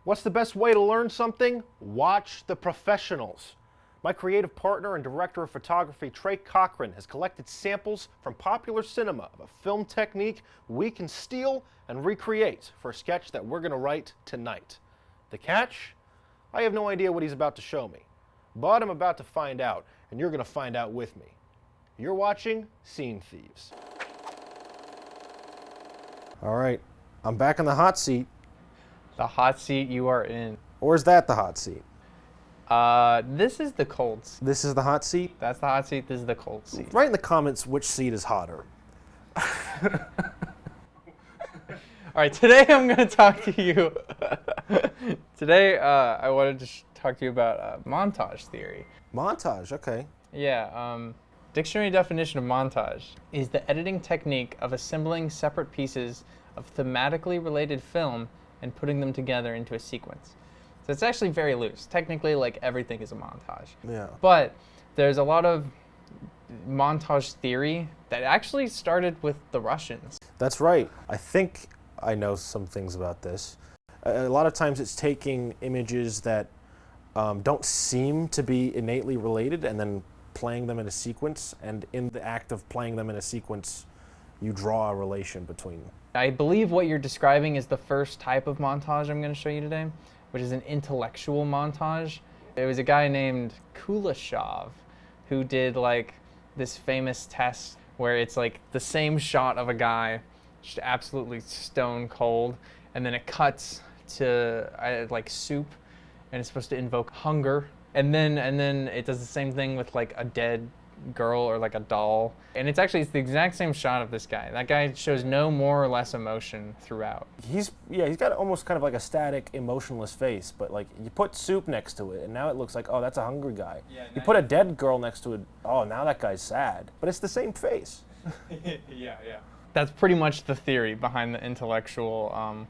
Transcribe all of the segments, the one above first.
What's the best way to learn something? Watch The Professionals. My creative partner and director of photography, Trey Cochran, has collected samples from popular cinema of a film technique we can steal and recreate for a sketch that we're going to write tonight. The catch? I have no idea what he's about to show me, but I'm about to find out, and you're going to find out with me. You're watching Scene Thieves. All right, I'm back in the hot seat. The hot seat you are in. Or is that the hot seat? This is the cold seat. This is the hot seat? That's the hot seat, this is the cold seat. Write in the comments which seat is hotter. All right, today I'm going to talk to you. Today I wanted to talk to you about montage theory. Montage, okay. Yeah, dictionary definition of montage is the editing technique of assembling separate pieces of thematically related film and putting them together into a sequence. So it's actually very loose. Technically, like, everything is a montage. Yeah. But there's a lot of montage theory that actually started with the Russians. That's right. I think I know some things about this. A lot of times it's taking images that don't seem to be innately related and then playing them in a sequence, and in the act of playing them in a sequence, you draw a relation between them. I believe what you're describing is the first type of montage I'm going to show you today, which is an intellectual montage. It was a guy named Kuleshov who did like this famous test where it's like the same shot of a guy just absolutely stone cold, and then it cuts to like soup, and it's supposed to invoke hunger, and then it does the same thing with like a dead girl or like a doll, and it's the exact same shot of this guy. That guy shows no more or less emotion throughout. He's got almost kind of like a static, emotionless face, but like you put soup next to it, and now it looks like, oh, that's a hungry guy. Yeah, you put a dead girl next to it, oh, now that guy's sad. But it's the same face. Yeah. That's pretty much the theory behind the intellectual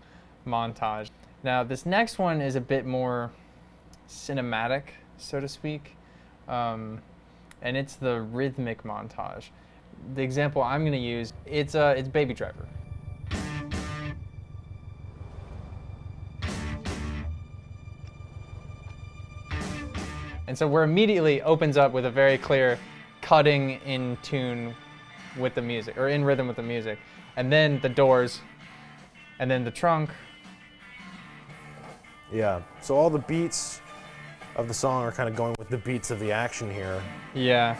montage. Now, this next one is a bit more cinematic, so to speak. And it's the rhythmic montage. The example I'm going to use, it's Baby Driver. And so we're immediately opens up with a very clear cutting in tune with the music, or in rhythm with the music. And then the doors, and then the trunk. Yeah, so all the beats of the song are kind of going with the beats of the action here. Yeah.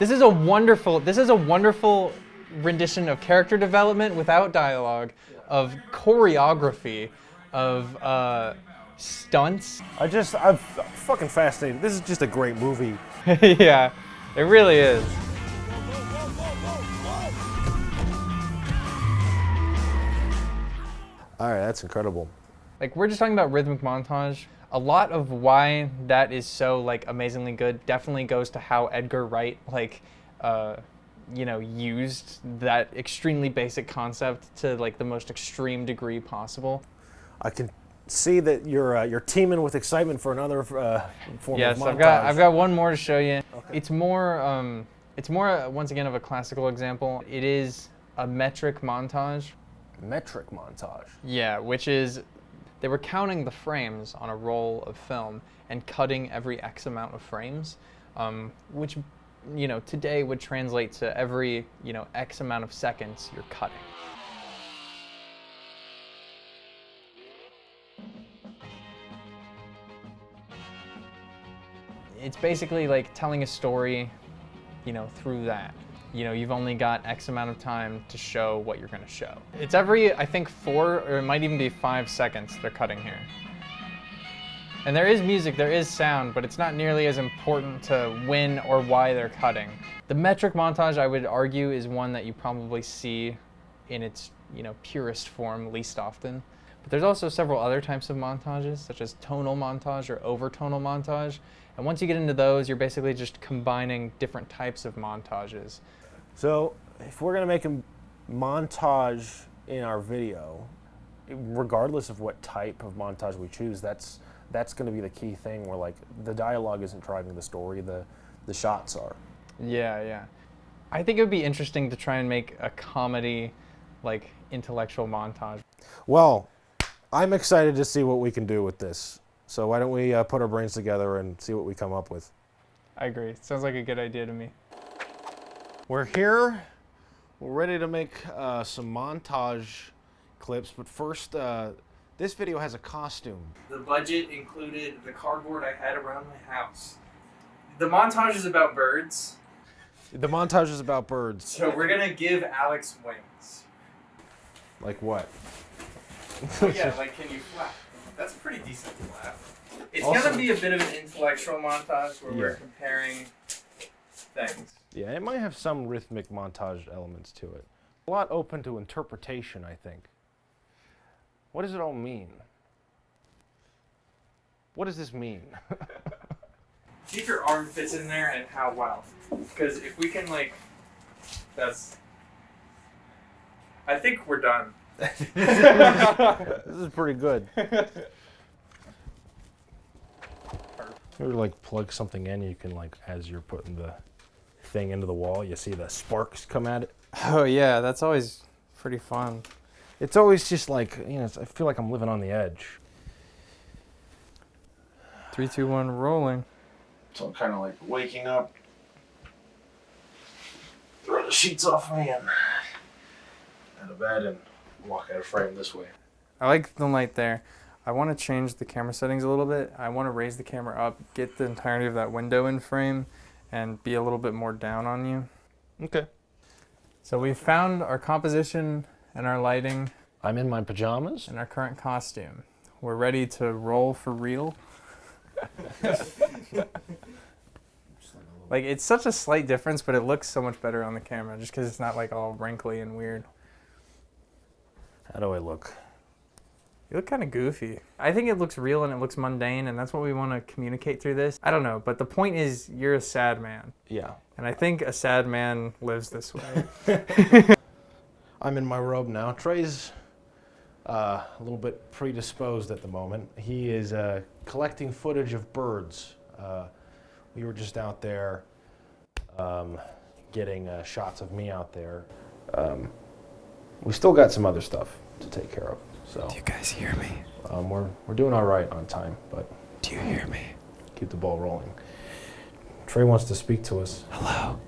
This is a wonderful rendition of character development without dialogue, of choreography, of stunts. I'm fucking fascinated. This is just a great movie. Yeah, it really is. All right, that's incredible. Like, we're just talking about rhythmic montage. A lot of why that is so like amazingly good definitely goes to how Edgar Wright used that extremely basic concept to like the most extreme degree possible. I can see that you're teeming with excitement for another form of montage. Yes, I've got one more to show you. Okay. It's more once again of a classical example. It is a metric montage. Metric montage. Yeah, which is they were counting the frames on a roll of film and cutting every X amount of frames, which today would translate to every X amount of seconds you're cutting. It's basically like telling a story, through that. You've only got X amount of time to show what you're going to show. It's every, I think, 4 or it might even be 5 seconds they're cutting here. And there is music, there is sound, but it's not nearly as important to when or why they're cutting. The metric montage, I would argue, is one that you probably see in its, purest form least often. But there's also several other types of montages, such as tonal montage or overtonal montage. And once you get into those, you're basically just combining different types of montages. So if we're going to make a montage in our video, regardless of what type of montage we choose, that's going to be the key thing, where like the dialogue isn't driving the story, the shots are. Yeah. I think it would be interesting to try and make a comedy like intellectual montage. Well, I'm excited to see what we can do with this. So why don't we put our brains together and see what we come up with. I agree. Sounds like a good idea to me. We're here. We're ready to make some montage clips, but first, this video has a costume. The budget included the cardboard I had around my house. The montage is about birds. The montage is about birds. So we're gonna give Alex wings. Like what? Oh yeah, like can you flap? That's a pretty decent flap. It's Also, gonna be a bit of an intellectual montage where we're Yeah. comparing things. Yeah, it might have some rhythmic montage elements to it. A lot open to interpretation, I think. What does it all mean? What does this mean? See if your arm fits in there and how well. Because if we can that's... I think we're done. This is pretty good. You ever plug something in, you can as you're putting the thing into the wall, you see the sparks come at it. Oh yeah, that's always pretty fun. It's always just I feel like I'm living on the edge. 3, 2, 1, rolling. So I'm kind of waking up, throw the sheets off me, and out of bed and walk out of frame this way. I like the light there. I want to change the camera settings a little bit. I want to raise the camera up, get the entirety of that window in frame, and be a little bit more down on you. Okay. So we've found our composition and our lighting. I'm in my pajamas. And our current costume. We're ready to roll for real. It's such a slight difference, but it looks so much better on the camera just because it's not all wrinkly and weird. How do I look? You look kind of goofy. I think it looks real and it looks mundane, and that's what we want to communicate through this. I don't know, but the point is you're a sad man. Yeah. And I think a sad man lives this way. I'm in my robe now. Trey's a little bit predisposed at the moment. He is collecting footage of birds. We were just out there getting shots of me out there. We still got some other stuff to take care of. So Do you guys hear me? we're doing all right on time, but Do you hear me? keep the ball rolling. Trey wants to speak to us. Hello?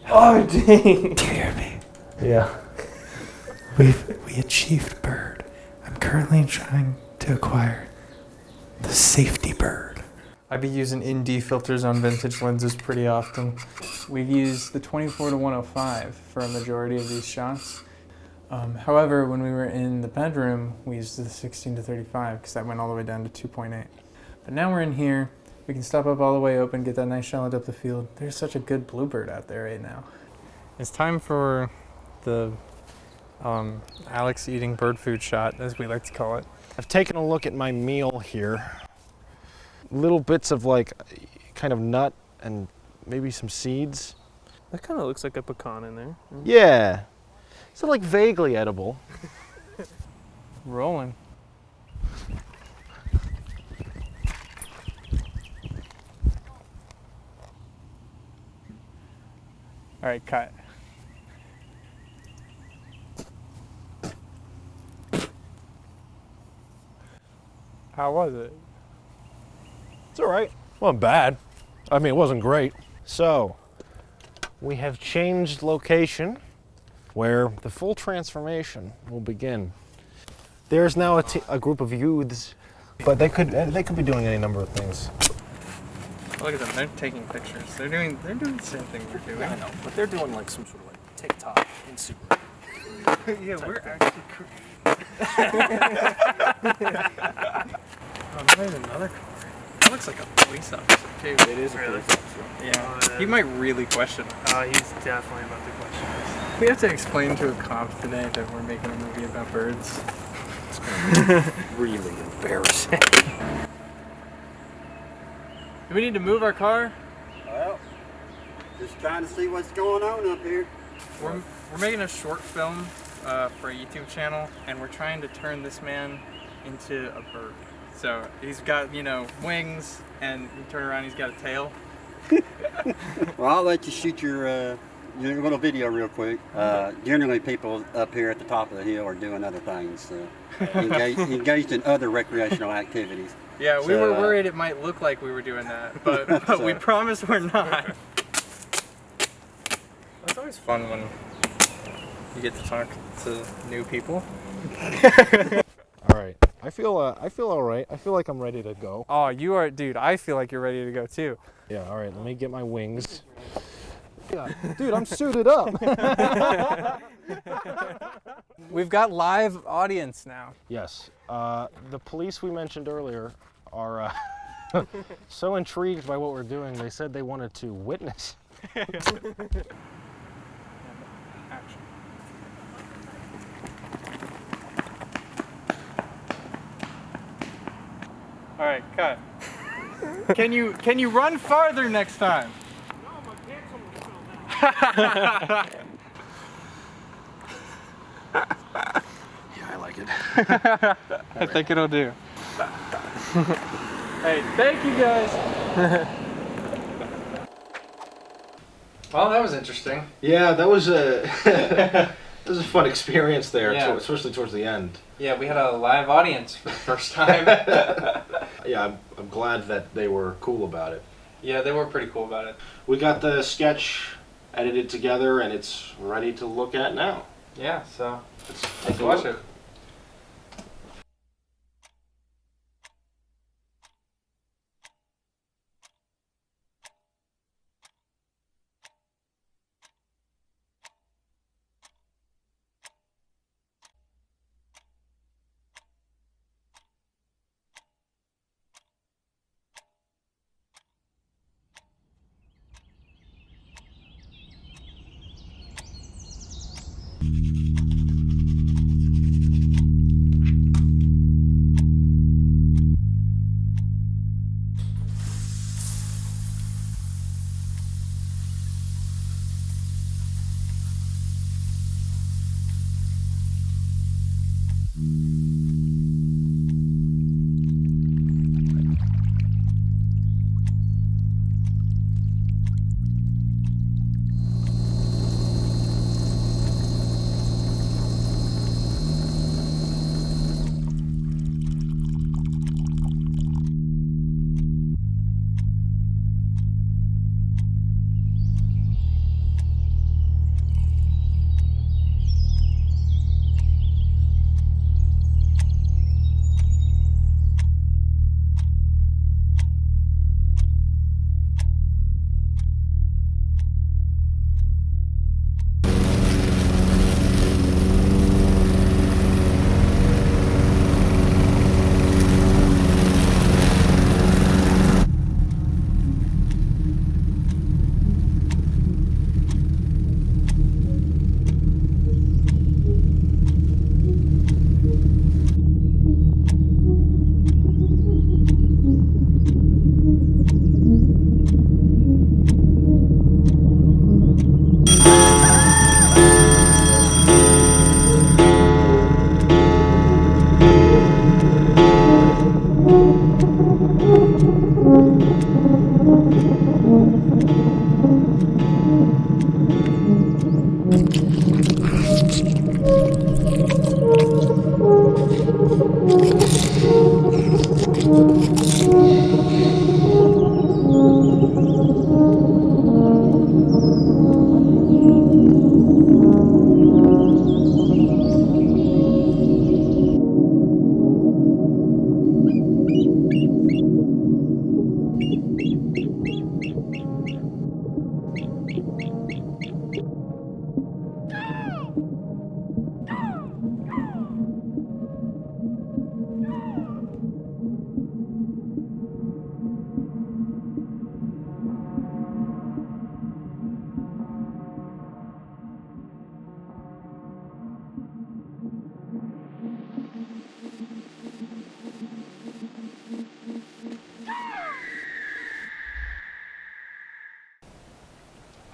Oh, dang. Do you hear me? Yeah. We achieved bird. I'm currently trying to acquire the safety bird. I be using ND filters on vintage lenses pretty often. We've used the 24 to 105 for a majority of these shots. However, when we were in the bedroom, we used the 16 to 35 because that went all the way down to 2.8. But now we're in here, we can stop up all the way open, get that nice shot up the field. There's such a good bluebird out there right now. It's time for the Alex eating bird food shot, as we like to call it. I've taken a look at my meal here. Little bits of kind of nut and maybe some seeds. That kind of looks like a pecan in there. Yeah. So vaguely edible. Rolling. All right, cut. How was it? It's all right. Wasn't bad. I mean, it wasn't great. So, we have changed location where the full transformation will begin. There's now a group of youths, but they could be doing any number of things. Look at them, they're taking pictures. They're doing the same thing we're doing. I know, but they're doing some sort of TikTok, Instagram. Yeah, we're actually Oh, there's another car. That looks like a police officer too. It is a police officer. Yeah, he might really question us. He's definitely about to question us. We have to explain to a cop today that we're making a movie about birds. Really embarrassing. Do we need to move our car? Well, just trying to see what's going on up here. We're making a short film for a YouTube channel, and we're trying to turn this man into a bird. So he's got, wings, and you turn around, he's got a tail. Well, I'll let you shoot your your little video real quick. Generally, people up here at the top of the hill are doing other things, engaged in other recreational activities. Yeah, we So, were worried it might look like we were doing that, but we promise we're not. It's always fun when you get to talk to new people. All right. I feel all right. I feel like I'm ready to go. Oh, you are, dude. I feel like you're ready to go too. Yeah. All right. Let me get my wings. Yeah, dude, I'm suited up. We've got live audience now. Yes. The police we mentioned earlier are so intrigued by what we're doing. They said they wanted to witness. All right, cut. Can you run farther next time? No, my pants almost fell down. Yeah, I like it. I think it'll do. Hey, thank you guys. Well, that was interesting. Yeah, that was a that was a fun experience there, Yeah. especially towards the end. Yeah, we had a live audience for the first time. Yeah, I'm glad that they were cool about it. Yeah, they were pretty cool about it. We got the sketch edited together, and it's ready to look at now. Yeah, so Let's watch it.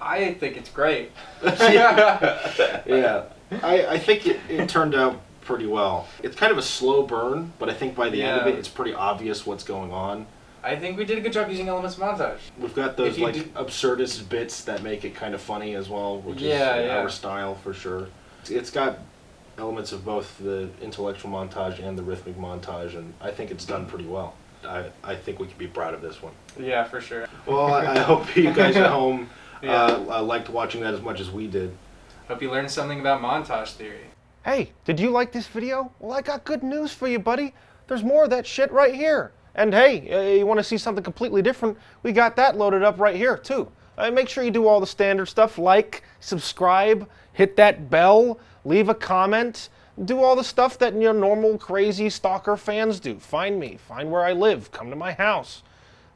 I think it's great. Yeah. I think it turned out pretty well. It's kind of a slow burn, but I think by the end of it, it's pretty obvious what's going on. I think we did a good job using elements of montage. We've got those If you like do- absurdist bits that make it kind of funny as well, which Yeah, is yeah. our style for sure. It's got elements of both the intellectual montage and the rhythmic montage, and I think it's done pretty well. I think we can be proud of this one. Yeah, for sure. Well, I hope you guys at home Yeah. liked watching that as much as we did. Hope you learned something about montage theory. Hey, did you like this video? Well, I got good news for you, buddy. There's more of that shit right here. And hey, you want to see something completely different? We got that loaded up right here, too. Make sure you do all the standard stuff, like, subscribe, hit that bell, leave a comment, do all the stuff that normal, crazy stalker fans do. Find me, find where I live, come to my house,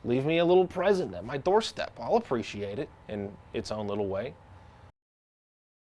leave me a little present at my doorstep. I'll appreciate it in its own little way.